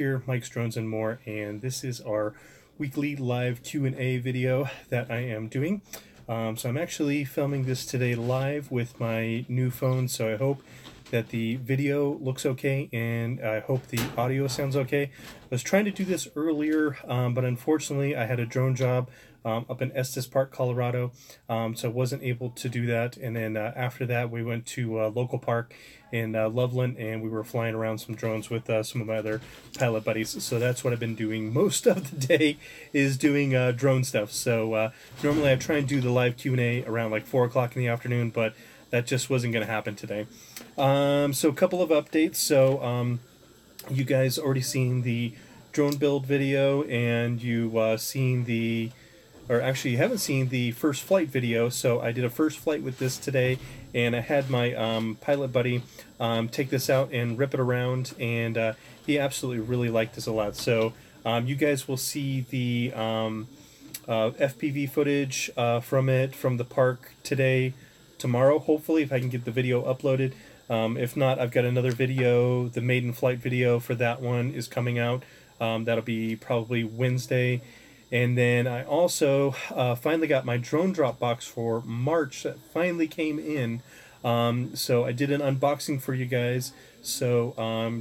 here, Mike's Drones and More, and this is our weekly live Q&A video that I am doing. So I'm actually filming this today live with my new phone, so I hope that the video looks okay and I hope the audio sounds okay. I was trying to do this earlier, but unfortunately I had a drone job up in Estes Park, Colorado, so I wasn't able to do that. And then after that we went to a local park in Loveland, and we were flying around some drones with some of my other pilot buddies. So that's what I've been doing most of the day, is doing drone stuff. So normally I try and do the live Q&A around like 4 o'clock in the afternoon, but that just wasn't going to happen today. So a couple of updates. So you guys already seen the drone build video, and you seen the, or actually you haven't seen the first flight video. So I did a first flight with this today, and I had my pilot buddy take this out and rip it around, and he absolutely really liked this a lot. So you guys will see the FPV footage from the park today, tomorrow, hopefully, if I can get the video uploaded. If not, I've got another video. The maiden flight video for that one is coming out. That'll be probably Wednesday. And then I also finally got my drone drop box for March that finally came in. So I did an unboxing for you guys. So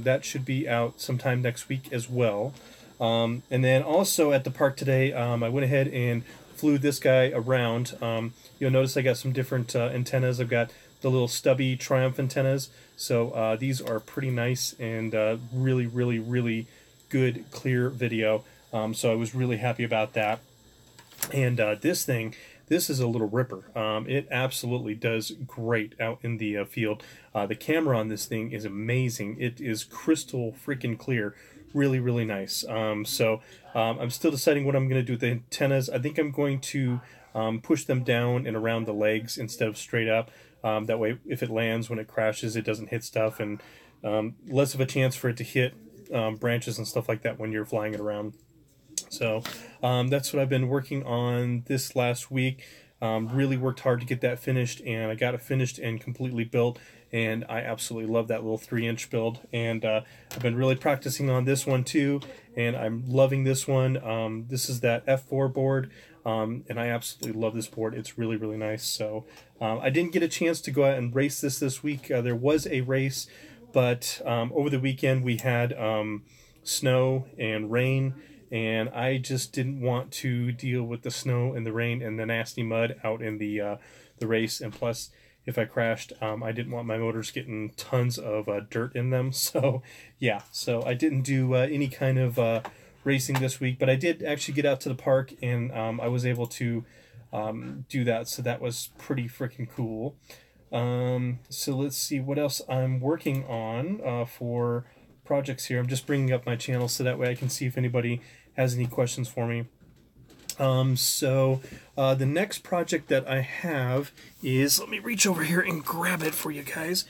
that should be out sometime next week as well. And then also at the park today, I went ahead and flew this guy around. You'll notice I got some different antennas. I've got the little stubby Triumph antennas. So these are pretty nice and really, really, really good, clear video. So I was really happy about that. And this is a little ripper. It absolutely does great out in the field. The camera on this thing is amazing. It is crystal freaking clear. Really, really nice. So I'm still deciding what I'm going to do with the antennas. I think I'm going to push them down and around the legs instead of straight up. That way, if it lands, when it crashes, it doesn't hit stuff, and less of a chance for it to hit branches and stuff like that when you're flying it around. So that's what I've been working on this last week. Really worked hard to get that finished, and I got it finished and completely built, and I absolutely love that little 3-inch build. And I've been really practicing on this one too, and I'm loving this one. This is that F4 board, and I absolutely love this board. It's really, really nice. So I didn't get a chance to go out and race this week. There was a race, but over the weekend we had snow and rain, and I just didn't want to deal with the snow and the rain and the nasty mud out in the race. And plus, if I crashed, I didn't want my motors getting tons of dirt in them. So yeah, so I didn't do any kind of racing this week, but I did actually get out to the park, and I was able to do that. So that was pretty freaking cool. So let's see what else I'm working on for projects here. I'm just bringing up my channel so that way I can see if anybody has any questions for me. So the next project that I have is, let me reach over here and grab it for you guys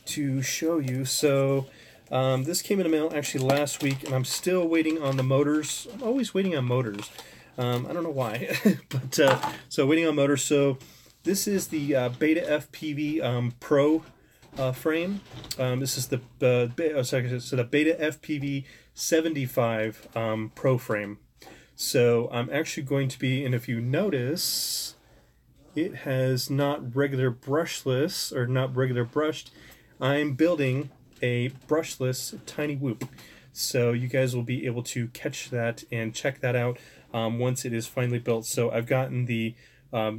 to show you. So this came in the mail actually last week, and I'm still waiting on the motors. I'm always waiting on motors. I don't know why, but so waiting on motors. So this is the Beta FPV Pro frame. This is the the Beta FPV 75 Pro frame. So I'm actually going to be, and if you notice, it has not regular brushless, or not regular brushed. I'm building a brushless Tiny Whoop. So you guys will be able to catch that and check that out once it is finally built. So I've gotten the,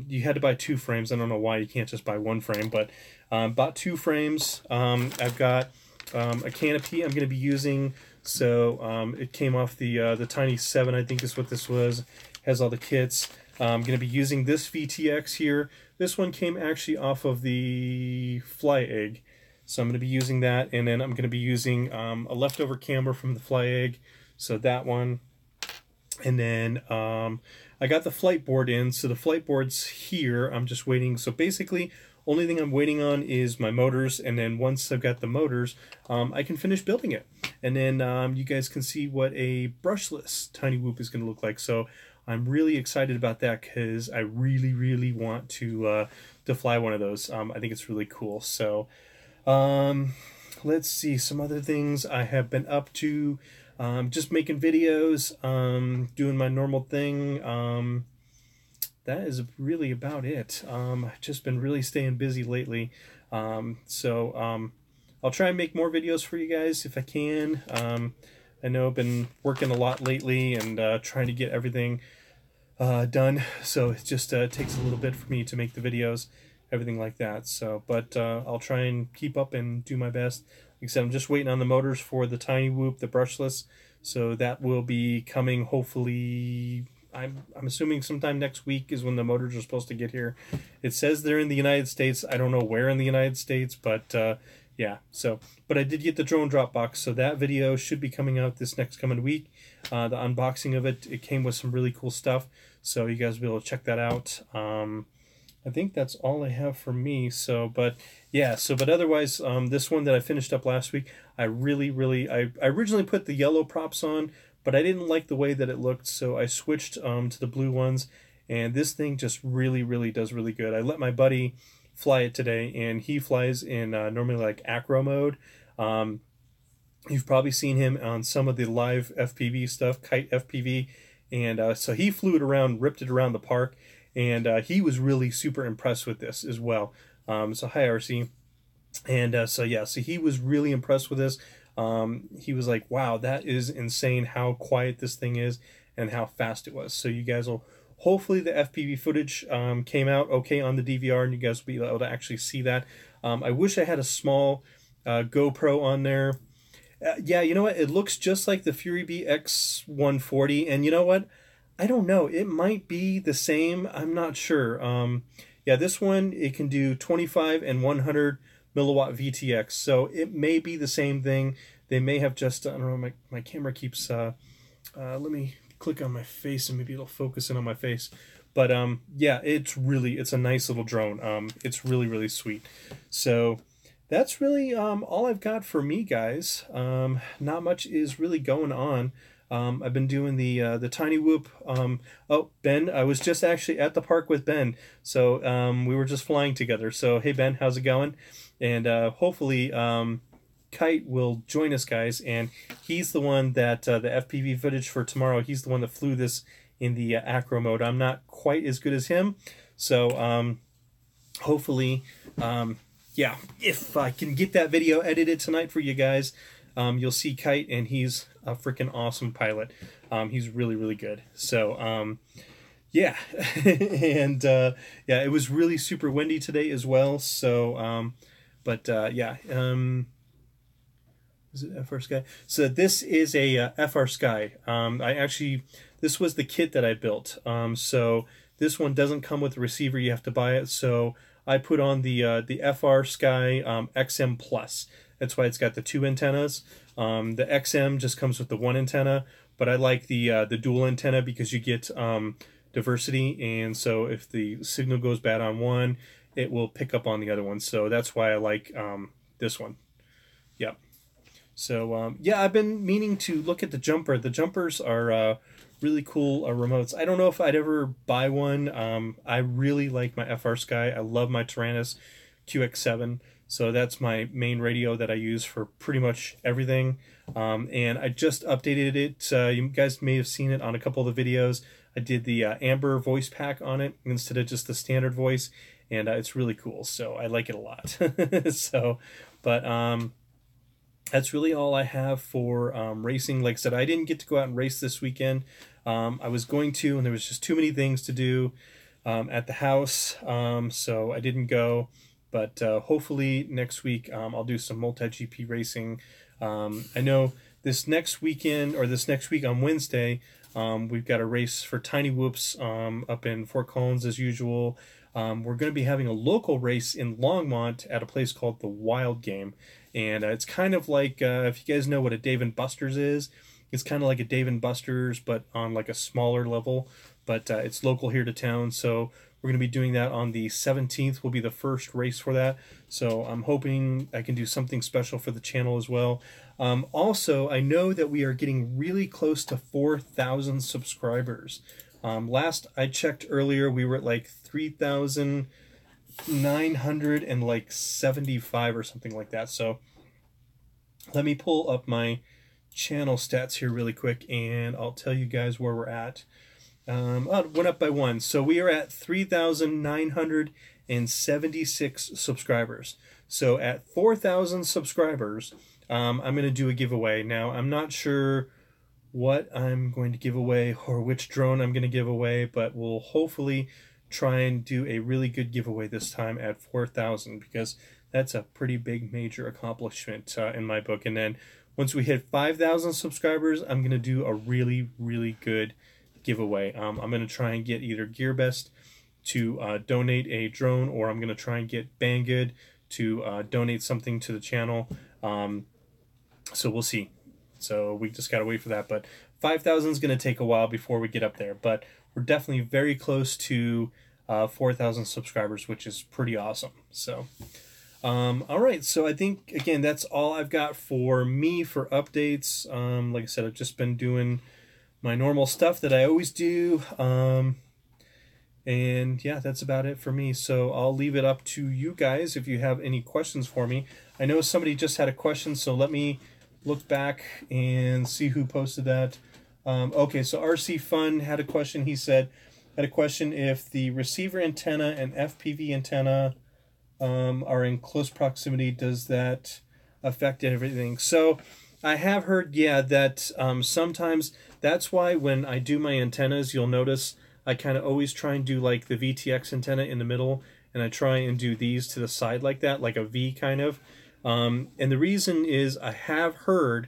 you had to buy 2 frames. I don't know why you can't just buy 1 frame, but bought 2 frames. I've got a canopy I'm going to be using. So it came off the Tiny 7, I think is what this was. Has all the kits. I'm going to be using this VTX here. This one came actually off of the Fly Egg. So I'm going to be using that, and then I'm going to be using a leftover camera from the Fly Egg. So that one. And then I got the flight board in. So the flight board's here. I'm just waiting. So basically, only thing I'm waiting on is my motors, and then once I've got the motors, I can finish building it. And then you guys can see what a brushless Tiny Whoop is going to look like. So I'm really excited about that, because I really, really want to fly one of those. I think it's really cool. So let's see some other things I have been up to. just making videos, doing my normal thing. That is really about it. I've just been really staying busy lately. I'll try and make more videos for you guys if I can. I know I've been working a lot lately and trying to get everything done, so it just takes a little bit for me to make the videos, everything like that. So, but I'll try and keep up and do my best. Like I said, I'm just waiting on the motors for the Tiny Whoop, the brushless, so that will be coming hopefully. I'm assuming sometime next week is when the motors are supposed to get here. It says they're in the United States. I don't know where in the United States, but yeah. So, but I did get the drone drop box, so that video should be coming out this next coming week. The unboxing of it came with some really cool stuff, so you guys will be able to check that out. I think that's all I have for me. So, but yeah, so but otherwise, this one that I finished up last week, I originally put the yellow props on, but I didn't like the way that it looked, so I switched to the blue ones, and this thing just really does really good. I let my buddy fly it today, and he flies in normally like acro mode. You've probably seen him on some of the live FPV stuff, Kite FPV, and so he flew it around, ripped it around the park, and he was really super impressed with this as well. So hi RC, and so yeah, so he was really impressed with this. He was like, wow, that is insane how quiet this thing is and how fast it was. So you guys will, hopefully the FPV footage came out okay on the DVR, and you guys will be able to actually see that. I wish I had a small GoPro on there. Yeah, you know what? It looks just like the Fury Bee X140, and you know what? I don't know. It might be the same. I'm not sure. Yeah, this one, it can do 25 and 100 milliwatt VTX, so it may be the same thing. They may have just, I don't know, my camera keeps, let me click on my face and maybe it'll focus in on my face. But yeah, it's a nice little drone. It's really sweet. So that's really all I've got for me, guys. Not much is really going on. I've been doing the Tiny Whoop. Oh, Ben, I was just actually at the park with Ben, so we were just flying together. So hey Ben, how's it going? And hopefully Kite will join us, guys, and he's the one that the FPV footage for tomorrow, he's the one that flew this in the acro mode. I'm not quite as good as him, so hopefully yeah, if I can get that video edited tonight for you guys, you'll see Kite, and he's a freaking awesome pilot. He's really good. So yeah, and yeah, it was really super windy today as well. So but yeah, is it FR Sky? So this is a FR Sky. This was the kit that I built. So this one doesn't come with a receiver; you have to buy it. So I put on the FR Sky XM Plus. That's why it's got the 2 antennas. The XM just comes with the 1 antenna, but I like the dual antenna because you get diversity, and so if the signal goes bad on one, it will pick up on the other one. So that's why I like this one. Yep. So yeah, I've been meaning to look at the jumper. The jumpers are really cool remotes. I don't know if I'd ever buy one. I really like my FR Sky. I love my Taranis QX7. So that's my main radio that I use for pretty much everything. And I just updated it. You guys may have seen it on a couple of the videos. I did the Amber voice pack on it instead of just the standard voice. And it's really cool. So I like it a lot. So, but that's really all I have for racing. Like I said, I didn't get to go out and race this weekend. I was going to, and there was just too many things to do at the house. So I didn't go. But hopefully next week I'll do some multi-GP racing. I know this next weekend, or this next week on Wednesday, we've got a race for Tiny Whoops up in Fort Collins as usual. We're going to be having a local race in Longmont at a place called the Wild Game. And it's kind of like, if you guys know what a Dave & Buster's is, it's kind of like a Dave & Buster's, but on like a smaller level. But it's local here to town, so we're going to be doing that on the 17th, will be the first race for that. So I'm hoping I can do something special for the channel as well. Also, I know that we are getting really close to 4,000 subscribers. Last I checked earlier, we were at like 3,975 or something like that. So let me pull up my channel stats here really quick, and I'll tell you guys where we're at. Oh, it went up by 1. So we are at 3,976 subscribers. So at 4,000 subscribers, I'm going to do a giveaway. Now, I'm not sure what I'm going to give away or which drone I'm going to give away, but we'll hopefully try and do a really good giveaway this time at 4,000, because that's a pretty big major accomplishment in my book. And then once we hit 5,000 subscribers, I'm going to do a really, really good giveaway. I'm going to try and get either GearBest to donate a drone, or I'm going to try and get Banggood to donate something to the channel. So we'll see. So we just got to wait for that. But 5,000 is going to take a while before we get up there. But we're definitely very close to 4,000 subscribers, which is pretty awesome. So, all right. So I think, again, that's all I've got for me for updates. Like I said, I've just been doing my normal stuff that I always do. And yeah, that's about it for me. So I'll leave it up to you guys if you have any questions for me. I know somebody just had a question, so let me look back and see who posted that. Okay, so RC Fun had a question. He said, had a question if the receiver antenna and FPV antenna are in close proximity, does that affect everything? So I have heard, yeah, that sometimes that's why when I do my antennas, you'll notice I kind of always try and do like the VTX antenna in the middle, and I try and do these to the side like that, like a V kind of. And the reason is I have heard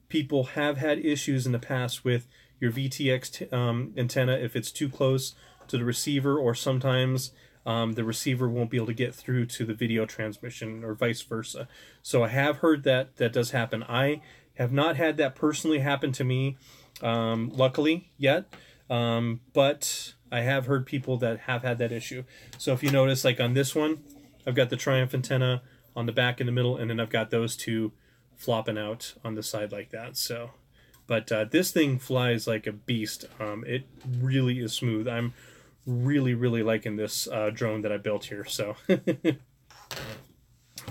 people have had issues in the past with your VTX antenna if it's too close to the receiver, or sometimes the receiver won't be able to get through to the video transmission, or vice versa. So I have heard that that does happen. I have not had that personally happen to me, luckily, yet. But I have heard people that have had that issue. So if you notice, like on this one, I've got the Triumph antenna on the back in the middle, and then I've got those two flopping out on the side like that. So, but this thing flies like a beast. It really is smooth. I'm really, really liking this drone that I built here. So,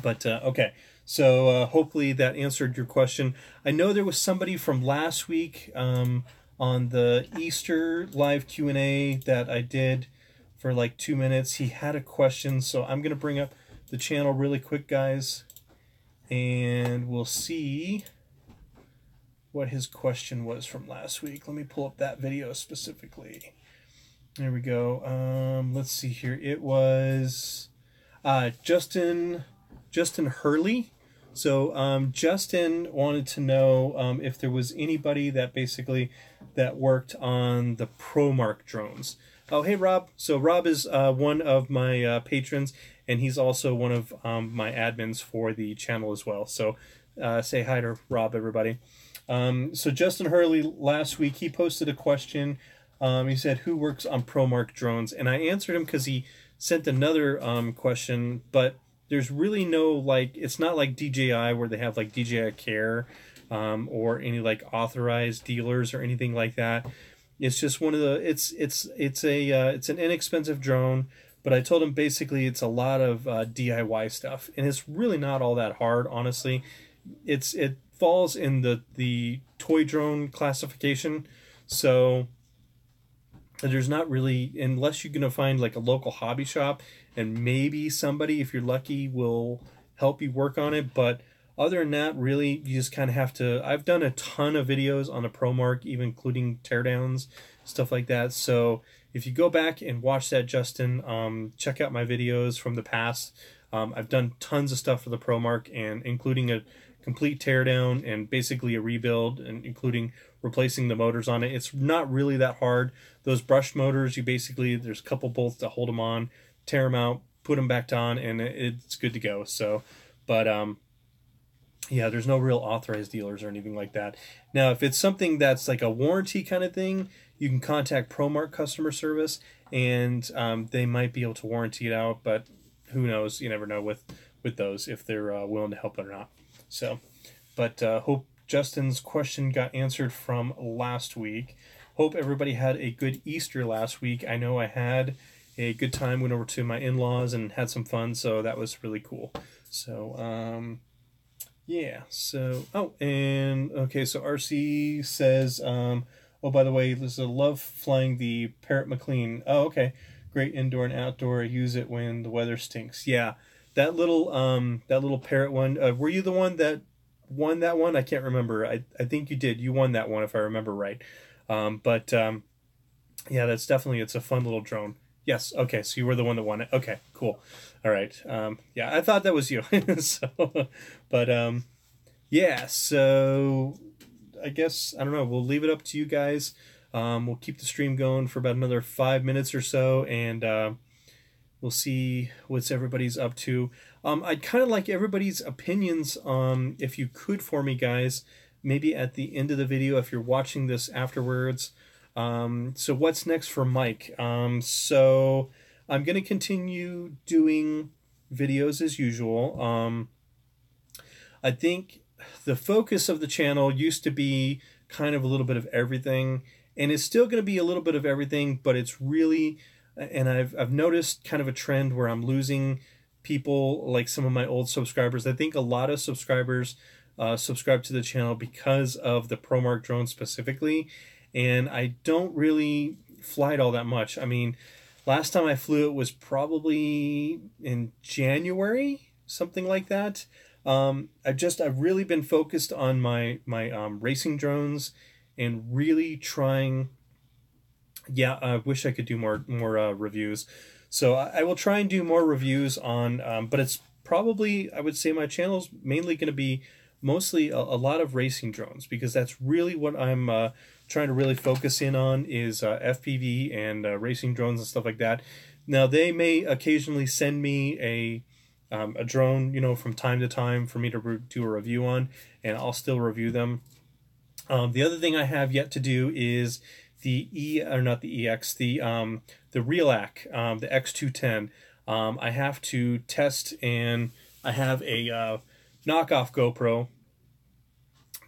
but okay. So hopefully that answered your question. I know there was somebody from last week on the Easter live Q&A that I did for like 2 minutes. He had a question, so I'm going to bring up the channel really quick, guys, and we'll see what his question was from last week. Let me pull up that video specifically. There we go. Let's see here. It was Justin Hurley. So Justin wanted to know if there was anybody that basically that worked on the ProMark drones. Oh, hey, Rob. So Rob is one of my patrons, and he's also one of my admins for the channel as well. So say hi to Rob, everybody. So Justin Hurley, last week, he posted a question. He said, who works on ProMark drones? And I answered him because he sent another question, but there's really no, like, it's not like DJI where they have like DJI Care or any like authorized dealers or anything like that. It's just one of the, it's an inexpensive drone, but I told him basically it's a lot of DIY stuff, and it's really not all that hard, honestly. It falls in the toy drone classification, so there's not really, unless you're gonna find like a local hobby shop, and maybe somebody, if you're lucky, will help you work on it. But other than that, really, you just kind of have to. I've done a ton of videos on the ProMark, even including teardowns, stuff like that. So if you go back and watch that, Justin, check out my videos from the past. I've done tons of stuff for the ProMark, and including a complete teardown and basically a rebuild, and including replacing the motors on it. It's not really that hard. Those brush motors, you basically, there's a couple bolts to hold them on, tear them out, put them back on, and it's good to go. So, but yeah, there's no real authorized dealers or anything like that. Now, if it's something that's like a warranty kind of thing, you can contact ProMark customer service, and they might be able to warranty it out, but who knows? You never know with those, if they're willing to help it or not. So, but hope Justin's question got answered from last week. Hope everybody had a good Easter last week. I know I had a good time, went over to my in-laws and had some fun, so that was really cool. So, Yeah, so, oh, and okay, so RC says, oh, by the way, Lisa, love flying the Parrot McLean. Oh, okay, great indoor and outdoor. I use it when the weather stinks. Yeah, that little Parrot one. Were you the one that won that one? I can't remember. I think you did. You won that one if I remember right. But yeah, that's definitely, it's a fun little drone. Yes. Okay. So you were the one that won it. Okay. Cool. All right. Yeah, I thought that was you. So, but yeah. So I guess I don't know. We'll leave it up to you guys. We'll keep the stream going for about another 5 minutes or so, and we'll see what's everybody's up to. I'd kind of like everybody's opinions, if you could, for me, guys. Maybe at the end of the video, if you're watching this afterwards. So what's next for Mike? So I'm going to continue doing videos as usual. I think the focus of the channel used to be kind of a little bit of everything, and it's still going to be a little bit of everything, but it's really, and I've noticed kind of a trend where I'm losing people, like some of my old subscribers. I think a lot of subscribers subscribe to the channel because of the ProMark drone specifically, and I don't really fly it all that much. I mean, last time I flew it was probably in January, something like that. I've really been focused on my racing drones and really trying. Yeah, I wish I could do more reviews. So I will try and do more reviews on, but it's probably, I would say my channel's mainly going to be mostly a lot of racing drones, because that's really what I'm trying to really focus in on, is FPV and racing drones and stuff like that. Now, they may occasionally send me a drone, you know, from time to time for me to do a review on, and I'll still review them. The other thing I have yet to do is the Realac, the X210. I have to test, and I have a knockoff GoPro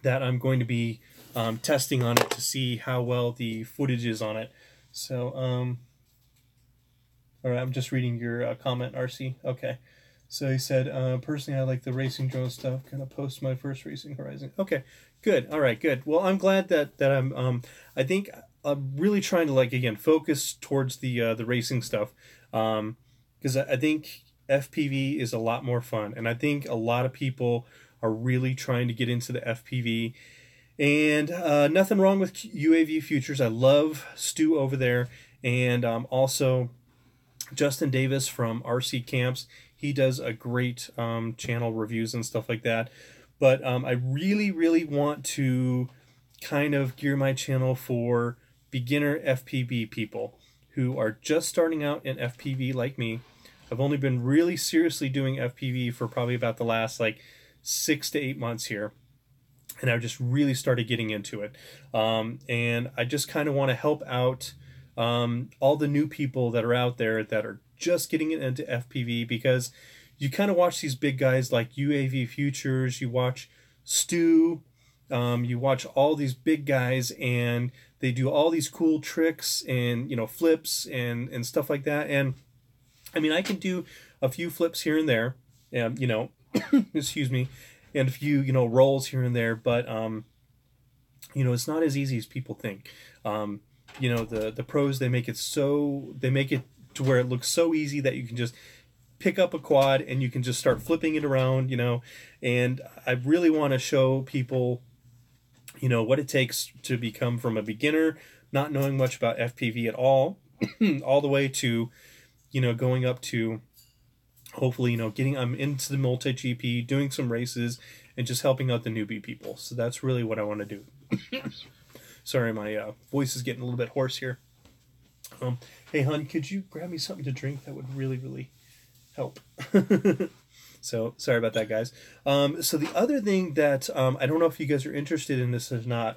that I'm going to be testing on it to see how well the footage is on it. So, all right, I'm just reading your comment, RC. Okay. So he said, personally, I like the racing drone stuff. Gonna post my first Racing Horizon. Okay, good. All right, good. Well, I'm glad that I'm. I think I'm really trying to, like, again, focus towards the racing stuff, because I think FPV is a lot more fun, and I think a lot of people are really trying to get into the FPV. And nothing wrong with UAV Futures. I love Stu over there, and also Justin Davis from RC Camps. He does a great channel reviews and stuff like that. But I really, really want to kind of gear my channel for beginner FPV people who are just starting out in FPV like me. I've only been really seriously doing FPV for probably about the last, like, 6 to 8 months here. And I've just really started getting into it. And I just kind of want to help out all the new people that are out there that are just getting into FPV, because you kind of watch these big guys like UAV Futures, you watch Stu, you watch all these big guys, and they do all these cool tricks and, you know, flips and stuff like that. And I mean, I can do a few flips here and there, and, you know, excuse me, and a few, you know, rolls here and there, but you know, it's not as easy as people think. You know, the pros, they make it to where it looks so easy that you can just pick up a quad and you can just start flipping it around, you know. And I really want to show people, you know, what it takes to become from a beginner, not knowing much about FPV at all, all the way to, you know, going up to hopefully, you know, I'm into the multi-GP, doing some races, and just helping out the newbie people. So that's really what I want to do. Sorry, my voice is getting a little bit hoarse here. Hey, hon, could you grab me something to drink? That would really, really help. So, sorry about that, guys. So the other thing that, I don't know if you guys are interested in this or not,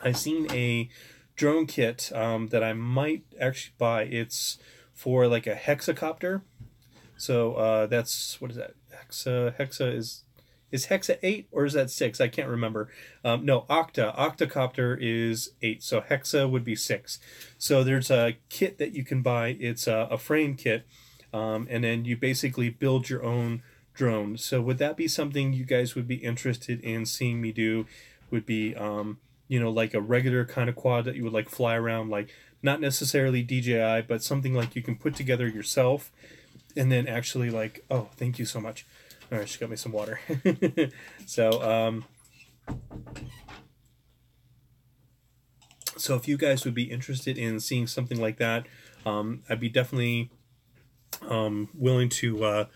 I've seen a drone kit that I might actually buy. It's for, like, a hexacopter. So that's, what is that? Hexa is Hexa 8 or is that 6? I can't remember. No, Octocopter is 8, so Hexa would be 6. So there's a kit that you can buy. It's a frame kit, and then you basically build your own drone. So would that be something you guys would be interested in seeing me do? Would be you know, like a regular kind of quad that you would like fly around, like not necessarily DJI, but something like you can put together yourself, and then actually like, oh, thank you so much. All right, she got me some water. So so if you guys would be interested in seeing something like that, I'd be definitely willing to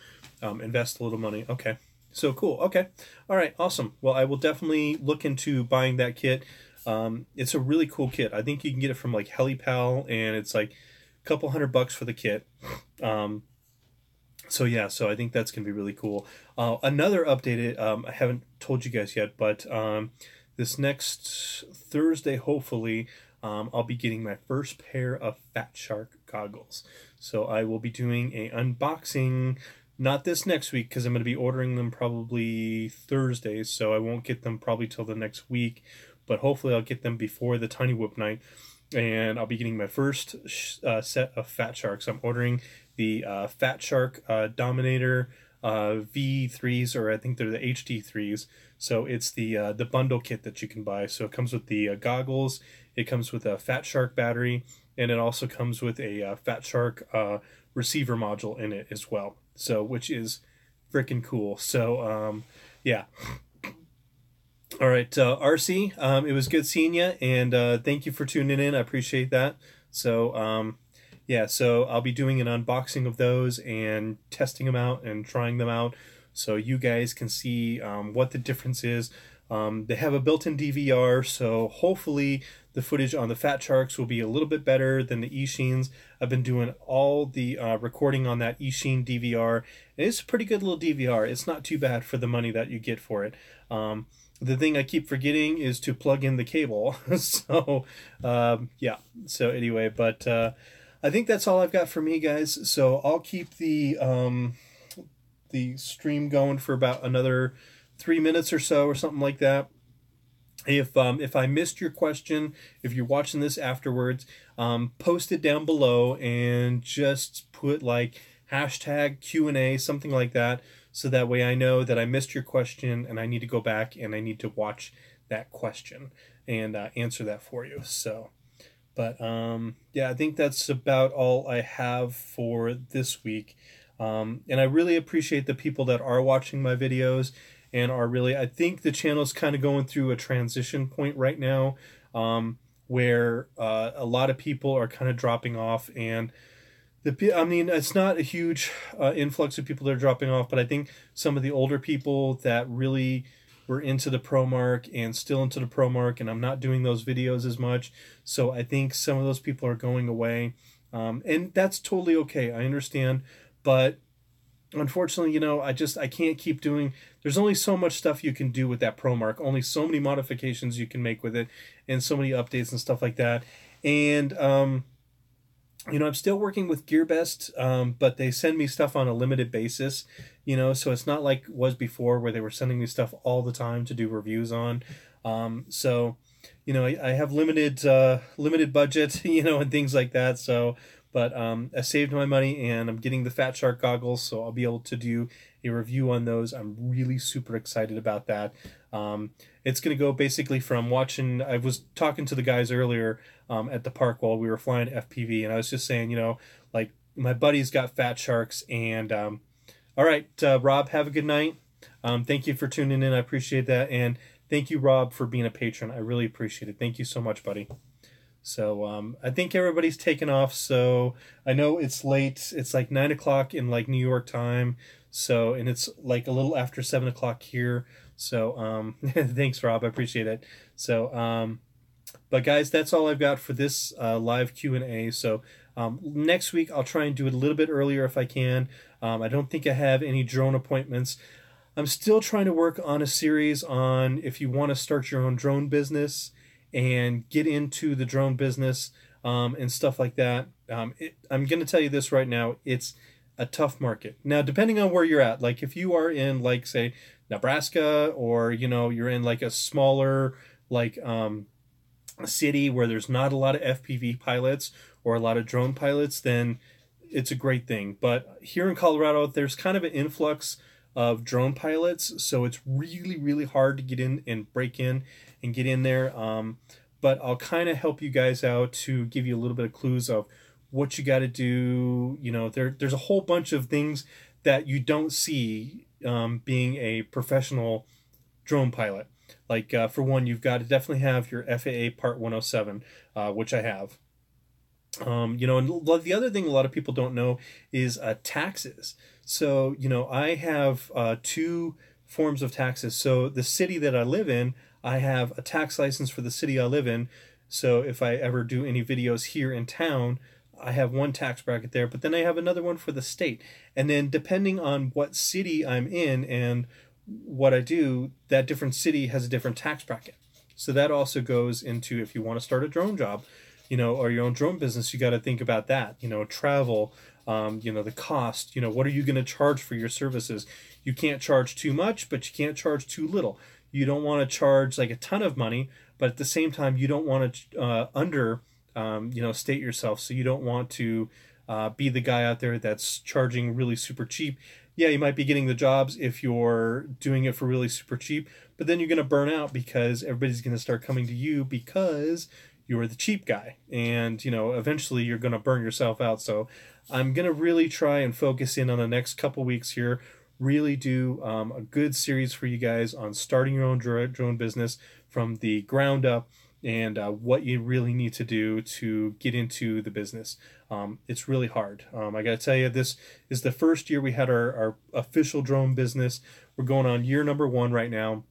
invest a little money. Okay. So cool. Okay. All right. Awesome. Well, I will definitely look into buying that kit. It's a really cool kit. I think you can get it from like HeliPal, and it's like a couple $100 for the kit. So yeah, so I think that's going to be really cool. Another updated, I haven't told you guys yet, but this next Thursday, hopefully, I'll be getting my first pair of Fat Shark goggles. So I will be doing a unboxing, not this next week, because I'm going to be ordering them probably Thursday, so I won't get them probably till the next week, but hopefully I'll get them before the Tiny Whoop night, and I'll be getting my first set of Fat Sharks. I'm ordering the Fat Shark Dominator V3s, or I think they're the HD3s. So it's the bundle kit that you can buy. So it comes with the goggles, it comes with a Fat Shark battery, and it also comes with a Fat Shark receiver module in it as well. So, which is freaking cool. So, yeah. All right, RC, it was good seeing you, and thank you for tuning in. I appreciate that. So, yeah, so I'll be doing an unboxing of those and testing them out and trying them out, so you guys can see what the difference is. They have a built-in DVR, so hopefully the footage on the Fat Sharks will be a little bit better than the Eachiens. I've been doing all the recording on that Eachine DVR, and it's a pretty good little DVR. It's not too bad for the money that you get for it. The thing I keep forgetting is to plug in the cable. So, yeah. So anyway, but I think that's all I've got for me, guys. So I'll keep the stream going for about another 3 minutes or so, or something like that. If I missed your question, if you're watching this afterwards, post it down below and just put like hashtag Q&A, something like that, so that way I know that I missed your question and I need to go back and I need to watch that question and answer that for you. So, but yeah, I think that's about all I have for this week. And I really appreciate the people that are watching my videos and are really, I think the channel's kind of going through a transition point right now, where a lot of people are kind of dropping off, and I mean, it's not a huge influx of people that are dropping off, but I think some of the older people that really were into the ProMark and still into the ProMark, and I'm not doing those videos as much, so I think some of those people are going away, and that's totally okay. I understand, but unfortunately, you know, I can't keep doing. There's only so much stuff you can do with that ProMark, only so many modifications you can make with it, and so many updates and stuff like that. And you know, I'm still working with GearBest, but they send me stuff on a limited basis, you know, so it's not like it was before where they were sending me stuff all the time to do reviews on. So, you know, I have limited budget, you know, and things like that. So, but I saved my money and I'm getting the Fat Shark goggles, so I'll be able to do a review on those. I'm really super excited about that. It's going to go basically from watching, I was talking to the guys earlier at the park while we were flying FPV, and I was just saying, you know, like my buddy's got Fat Sharks, and all right, Rob, have a good night. Thank you for tuning in. I appreciate that. And thank you, Rob, for being a patron. I really appreciate it. Thank you so much, buddy. So I think everybody's taken off. So I know it's late. It's like 9 o'clock in like New York time. So, and it's like a little after 7 o'clock here. So thanks, Rob. I appreciate it. So, but guys, that's all I've got for this live Q&A. So next week I'll try and do it a little bit earlier if I can. I don't think I have any drone appointments. I'm still trying to work on a series on if you want to start your own drone business and get into the drone business and stuff like that. I'm going to tell you this right now. It's a tough market. Now, depending on where you're at, like if you are in like, say, Nebraska, or, you know, you're in like a smaller, like city where there's not a lot of FPV pilots or a lot of drone pilots, then it's a great thing. But here in Colorado, there's kind of an influx of drone pilots, so it's really, really hard to get in and break in and get in there. But I'll kind of help you guys out to give you a little bit of clues of what you got to do. You know, there's a whole bunch of things that you don't see being a professional drone pilot. Like for one, you've got to definitely have your FAA Part 107, which I have. You know, and the other thing a lot of people don't know is taxes. So, you know, I have two forms of taxes. So the city that I live in, I have a tax license for the city I live in. So if I ever do any videos here in town, I have one tax bracket there, but then I have another one for the state. And then depending on what city I'm in and what I do, that different city has a different tax bracket. So that also goes into if you want to start a drone job, you know, or your own drone business, you got to think about that, you know, travel, you know, the cost, you know, what are you going to charge for your services? You can't charge too much, but you can't charge too little. You don't want to charge like a ton of money, but at the same time, you don't want to you know, state yourself. So you don't want to be the guy out there that's charging really super cheap. Yeah, you might be getting the jobs if you're doing it for really super cheap, but then you're going to burn out because everybody's going to start coming to you because you're the cheap guy, and you know, eventually you're going to burn yourself out. So I'm going to really try and focus in on the next couple weeks here, really do a good series for you guys on starting your own drone business from the ground up, and what you really need to do to get into the business. It's really hard. I got to tell you, this is the first year we had our official drone business. We're going on year number 1 right now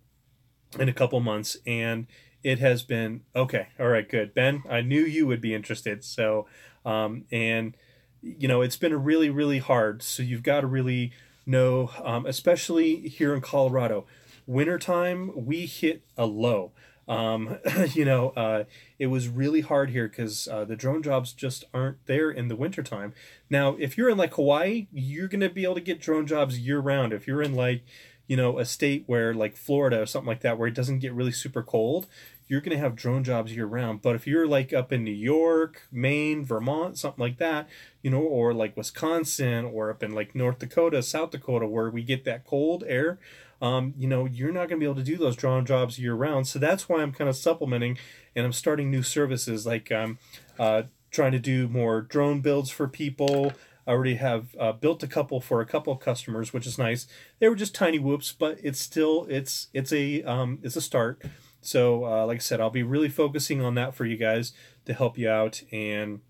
in a couple months, and it has been okay. All right, good. Ben, I knew you would be interested. So, and you know, it's been really, really hard. So you've got to really know, especially here in Colorado, wintertime, we hit a low. You know, it was really hard here because the drone jobs just aren't there in the wintertime. Now, if you're in like Hawaii, you're going to be able to get drone jobs year round. If you're in like, you know, a state where like Florida or something like that, where it doesn't get really super cold, you're going to have drone jobs year round. But if you're like up in New York, Maine, Vermont, something like that, you know, or like Wisconsin, or up in like North Dakota, South Dakota, where we get that cold air, you know, you're not going to be able to do those drone jobs year round. So that's why I'm kind of supplementing, and I'm starting new services, like trying to do more drone builds for people. I already have built a couple for a couple of customers, which is nice. They were just tiny whoops, but it's still it's a start. So like I said, I'll be really focusing on that for you guys to help you out. And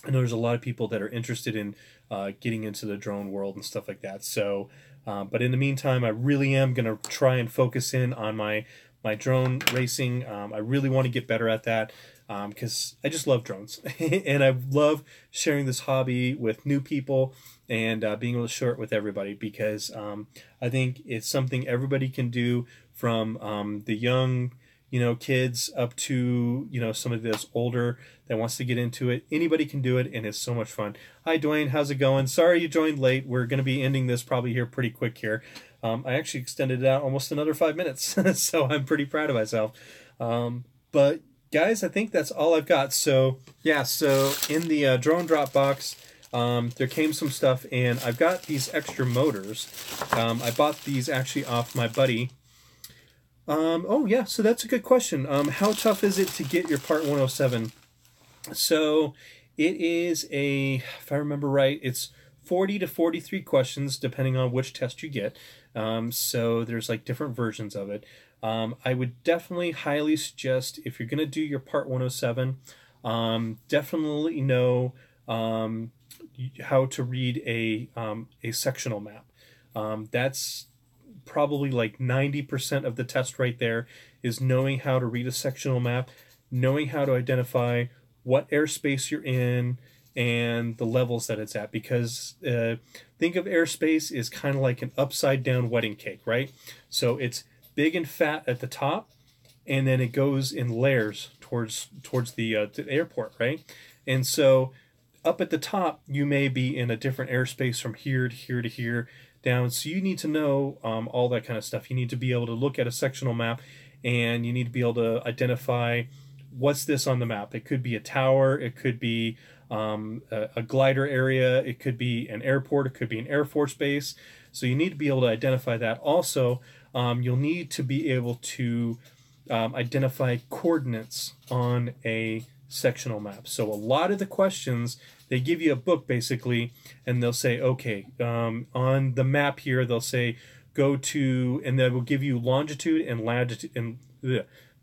I know there's a lot of people that are interested in getting into the drone world and stuff like that. So, but in the meantime, I really am going to try and focus in on my drone racing. I really want to get better at that because I just love drones and I love sharing this hobby with new people and being able to share it with everybody, because I think it's something everybody can do, from the young, you know, kids up to, you know, somebody that's older that wants to get into it. Anybody can do it, and it's so much fun. Hi, Dwayne. How's it going? Sorry you joined late. We're going to be ending this probably here pretty quick here. I actually extended it out almost another 5 minutes, so I'm pretty proud of myself. But guys, I think that's all I've got. So yeah, so in the drone drop box, there came some stuff, and I've got these extra motors. I bought these actually off my buddy. Oh yeah, so that's a good question. How tough is it to get your Part 107? So it is if I remember right, it's 40 to 43 questions depending on which test you get. So there's like different versions of it. I would definitely highly suggest, if you're going to do your Part 107, definitely know how to read a sectional map. That's probably like 90% of the test right there, is knowing how to read a sectional map, knowing how to identify what airspace you're in and the levels that it's at. Because think of airspace is kind of like an upside down wedding cake, right? So it's big and fat at the top, and then it goes in layers towards the airport, right? And so up at the top, you may be in a different airspace from here to here to here down. So you need to know all that kind of stuff. You need to be able to look at a sectional map, and you need to be able to identify what's this on the map. It could be a tower, it could be a glider area. It could be an airport. It could be an Air Force base. So you need to be able to identify that. Also, you'll need to be able to identify coordinates on a sectional map. So a lot of the questions, they give you a book basically, and they'll say, okay, on the map here, they'll say, go to, and they will give you longitude and latitude, and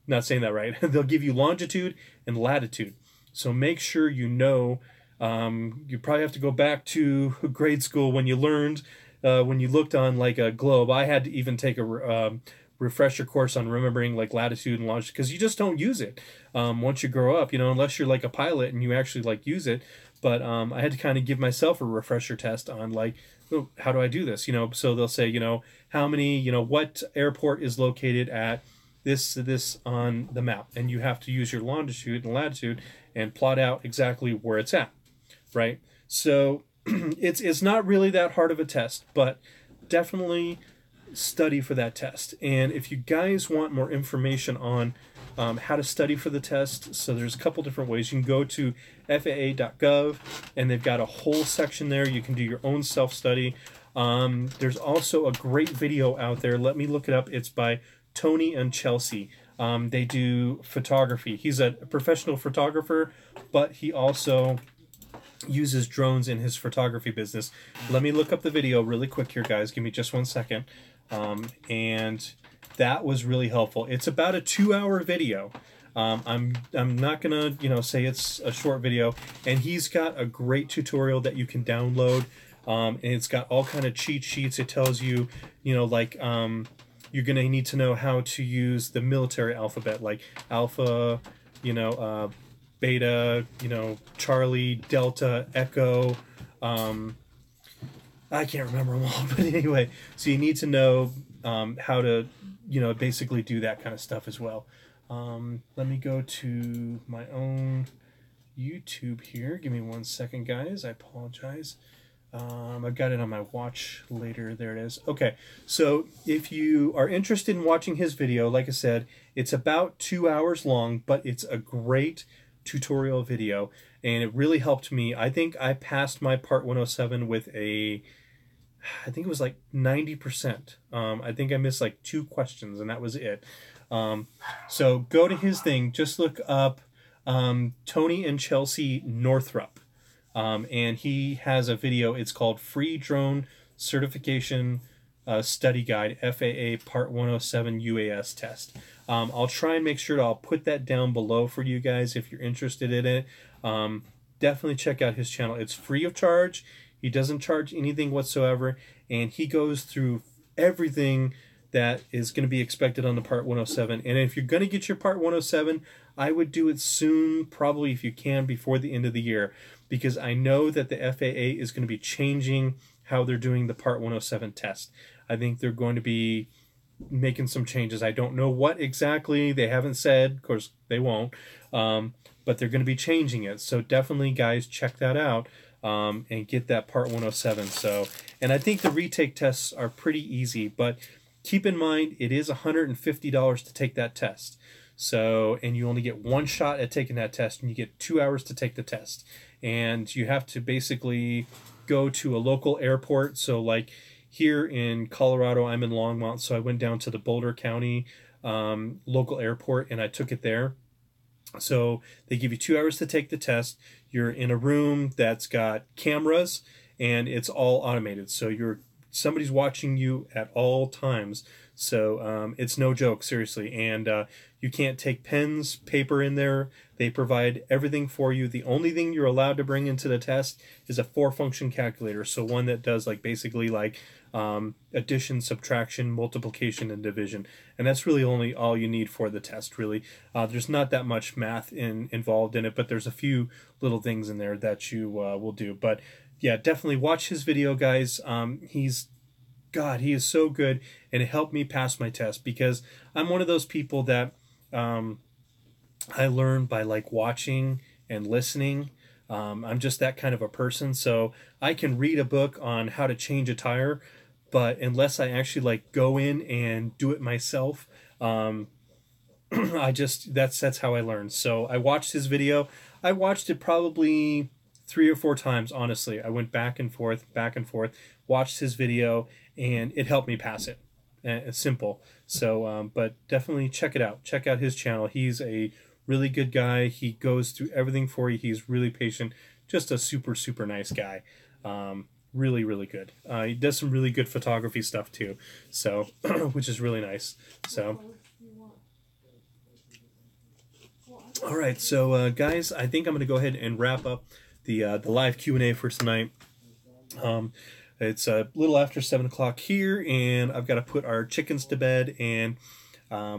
not saying that right. They'll give you longitude and latitude. So make sure you know. You probably have to go back to grade school when you learned, when you looked on like a globe. I had to even take a refresher course on remembering like latitude and longitude, because you just don't use it once you grow up, you know, unless you're like a pilot and you actually like use it. But I had to kind of give myself a refresher test on like, oh, how do I do this? You know, so they'll say, you know, how many, you know, what airport is located at this on the map, and you have to use your longitude and latitude and plot out exactly where it's at, right? So it's not really that hard of a test, but definitely study for that test. And if you guys want more information on how to study for the test, so there's a couple different ways. You can go to FAA.gov, and they've got a whole section there. You can do your own self-study. There's also a great video out there. Let me look it up. It's by Tony and Chelsea. They do photography. He's a professional photographer, but he also uses drones in his photography business. Let me look up the video really quick here, guys. Give me just 1 second. And that was really helpful. It's about a 2-hour video. I'm not gonna, you know, say it's a short video, and he's got a great tutorial that you can download. And it's got all kind of cheat sheets. It tells you, you know, like you're going to need to know how to use the military alphabet, like Alpha, you know, Beta, you know, Charlie, Delta, Echo. I can't remember them all, but anyway, so you need to know how to, you know, basically do that kind of stuff as well. Let me go to my own YouTube here. Give me 1 second, guys. I apologize. I've got it on my watch later. There it is. Okay, so if you are interested in watching his video, like I said, it's about 2 hours long, but it's a great tutorial video, and it really helped me. I think I passed my Part 107 with I think it was like 90%. I think I missed like 2 questions, and that was it. So go to his thing. Just look up Tony and Chelsea Northrup. And he has a video. It's called Free Drone Certification Study Guide, FAA Part 107 UAS Test. I'll try and make sure I'll put that down below for you guys if you're interested in it. Definitely check out his channel. It's free of charge. He doesn't charge anything whatsoever, and he goes through everything that is going to be expected on the Part 107. And if you're going to get your Part 107, I would do it soon, probably if you can, before the end of the year, because I know that the FAA is going to be changing how they're doing the Part 107 test. I think they're going to be making some changes. I don't know what exactly. They haven't said. Of course, they won't. But they're going to be changing it. So definitely, guys, check that out and get that Part 107. So, and I think the retake tests are pretty easy, but keep in mind, it is $150 to take that test. So, and you only get 1 shot at taking that test, and you get 2 hours to take the test. And you have to basically go to a local airport. So like here in Colorado, I'm in Longmont, so I went down to the Boulder County local airport, and I took it there. So they give you 2 hours to take the test. You're in a room that's got cameras, and it's all automated. So somebody's watching you at all times. So it's no joke, seriously. And you can't take pens, paper in there. They provide everything for you. The only thing you're allowed to bring into the test is a 4-function calculator. So one that does like basically like addition, subtraction, multiplication, and division. And that's really only all you need for the test, really. There's not that much math involved in it, but there's a few little things in there that you will do. But yeah, definitely watch his video, guys. He is so good, and it helped me pass my test, because I'm one of those people that I learn by like watching and listening. I'm just that kind of a person. So I can read a book on how to change a tire, but unless I actually like go in and do it myself, that's how I learn. So I watched his video. I watched it probably 3 or 4 times, honestly. I went back and forth, watched his video, and it helped me pass it. It's simple. So, but definitely check it out. Check out his channel. He's a really good guy. He goes through everything for you. He's really patient. Just a super, super nice guy. Really, really good. He does some really good photography stuff too. So, which is really nice. So, all right. So, guys, I think I'm going to go ahead and wrap up the live Q&A for tonight. It's a little after 7 o'clock here, and I've got to put our chickens to bed, and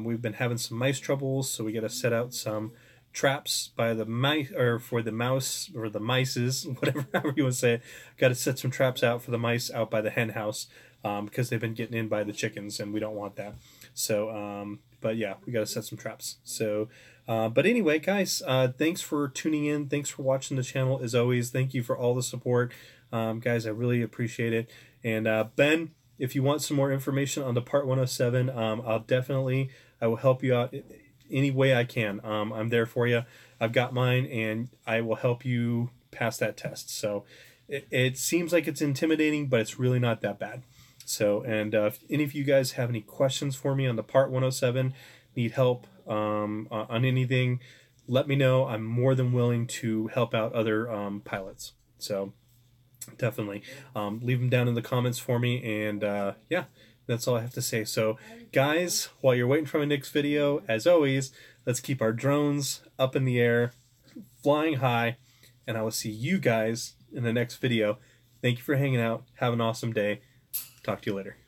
we've been having some mice troubles, so we got to set out some traps by the mice, or for the mouse, or the mices, whatever, however you want to say it. Got to set some traps out for the mice out by the hen house, because they've been getting in by the chickens, and we don't want that. So, but yeah, we got to set some traps. So, but anyway, guys, thanks for tuning in. Thanks for watching the channel. As always, thank you for all the support. Guys, I really appreciate it. And Ben, if you want some more information on the Part 107, I will help you out any way I can. I'm there for you. I've got mine, and I will help you pass that test. So it seems like it's intimidating, but it's really not that bad. So, and if any of you guys have any questions for me on the Part 107, need help on anything, let me know. I'm more than willing to help out other pilots. So definitely leave them down in the comments for me, and yeah, that's all I have to say. So guys, while you're waiting for my next video, as always, let's keep our drones up in the air, flying high, and I will see you guys in the next video. Thank you for hanging out. Have an awesome day. Talk to you later.